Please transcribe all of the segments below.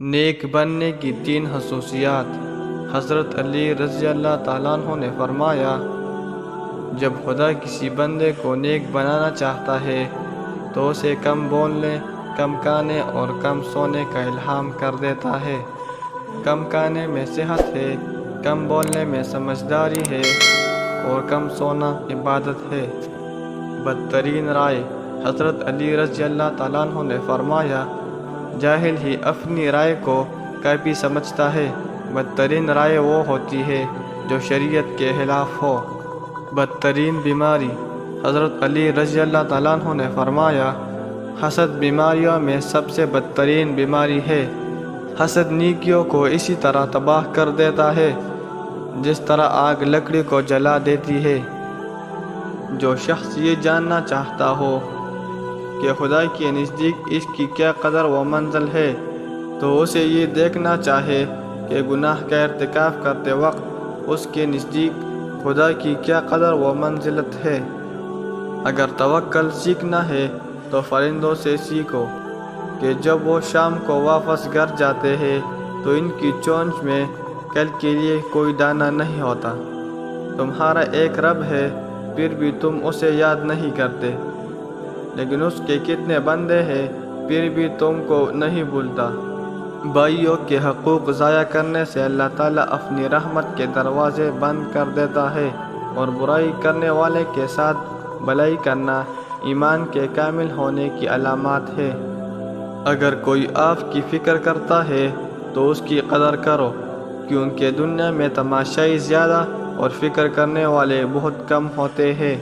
نیک بننے کی 3 خصوصیات۔ حضرت علی رضی اللہ تعالیٰ عنہ نے فرمایا، جب خدا کسی بندے کو نیک بنانا چاہتا ہے تو اسے کم بولنے، کم کھانے اور کم سونے کا الہام کر دیتا ہے۔ کم کھانے میں صحت ہے، کم بولنے میں سمجھداری ہے اور کم سونا عبادت ہے۔ بدترین رائے۔ حضرت علی رضی اللہ تعالیٰ عنہ نے فرمایا، جاہل ہی اپنی رائے کو کافی سمجھتا ہے، بدترین رائے وہ ہوتی ہے جو شریعت کے خلاف ہو۔ بدترین بیماری۔ حضرت علی رضی اللہ تعالیٰ عنہ نے فرمایا، حسد بیماریوں میں سب سے بدترین بیماری ہے۔ حسد نیکیوں کو اسی طرح تباہ کر دیتا ہے جس طرح آگ لکڑی کو جلا دیتی ہے۔ جو شخص یہ جاننا چاہتا ہو کہ خدا کے نزدیک اس کی کیا قدر و منزل ہے تو اسے یہ دیکھنا چاہے کہ گناہ کا ارتکاب کرتے وقت اس کے نزدیک خدا کی کیا قدر و منزلت ہے۔ اگر توکل سیکھنا ہے تو فرندوں سے سیکھو کہ جب وہ شام کو واپس گھر جاتے ہیں تو ان کی چونچ میں کل کے لیے کوئی دانہ نہیں ہوتا۔ تمہارا ایک رب ہے پھر بھی تم اسے یاد نہیں کرتے، لیکن اس کے کتنے بندے ہیں پھر بھی تم کو نہیں بھولتا۔ بھائیوں کے حقوق ضائع کرنے سے اللہ تعالیٰ اپنی رحمت کے دروازے بند کر دیتا ہے، اور برائی کرنے والے کے ساتھ بھلائی کرنا ایمان کے کامل ہونے کی علامات ہے۔ اگر کوئی آپ کی فکر کرتا ہے تو اس کی قدر کرو، کیونکہ دنیا میں تماشائی زیادہ اور فکر کرنے والے بہت کم ہوتے ہیں۔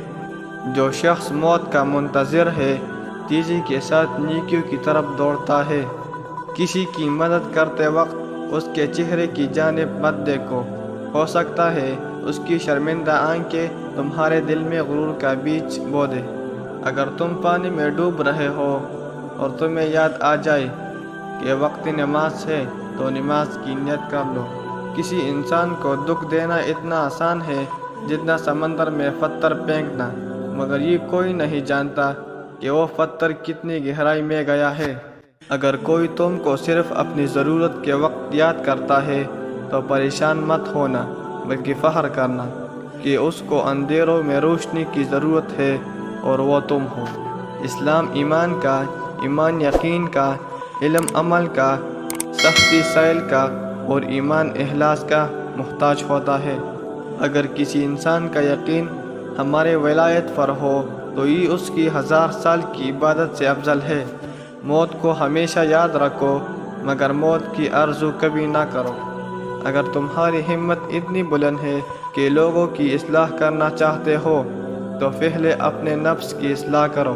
جو شخص موت کا منتظر ہے تیزی کے ساتھ نیکیوں کی طرف دوڑتا ہے۔ کسی کی مدد کرتے وقت اس کے چہرے کی جانب مت دیکھو، ہو سکتا ہے اس کی شرمندہ آنکھیں تمہارے دل میں غرور کا بیج بو دے۔ اگر تم پانی میں ڈوب رہے ہو اور تمہیں یاد آ جائے کہ وقت نماز ہے تو نماز کی نیت کر لو۔ کسی انسان کو دکھ دینا اتنا آسان ہے جتنا سمندر میں پتھر پھینکنا، مگر یہ کوئی نہیں جانتا کہ وہ پتھر کتنی گہرائی میں گیا ہے۔ اگر کوئی تم کو صرف اپنی ضرورت کے وقت یاد کرتا ہے تو پریشان مت ہونا، بلکہ فخر کرنا کہ اس کو اندھیروں میں روشنی کی ضرورت ہے اور وہ تم ہو۔ اسلام ایمان کا، ایمان یقین کا، علم عمل کا، سختی سائل کا اور ایمان اخلاص کا محتاج ہوتا ہے۔ اگر کسی انسان کا یقین ہمارے ولایت پر ہو تو یہ اس کی 1000 سال کی عبادت سے افضل ہے۔ موت کو ہمیشہ یاد رکھو، مگر موت کی آرزو کبھی نہ کرو۔ اگر تمہاری ہمت اتنی بلند ہے کہ لوگوں کی اصلاح کرنا چاہتے ہو تو پہلے اپنے نفس کی اصلاح کرو۔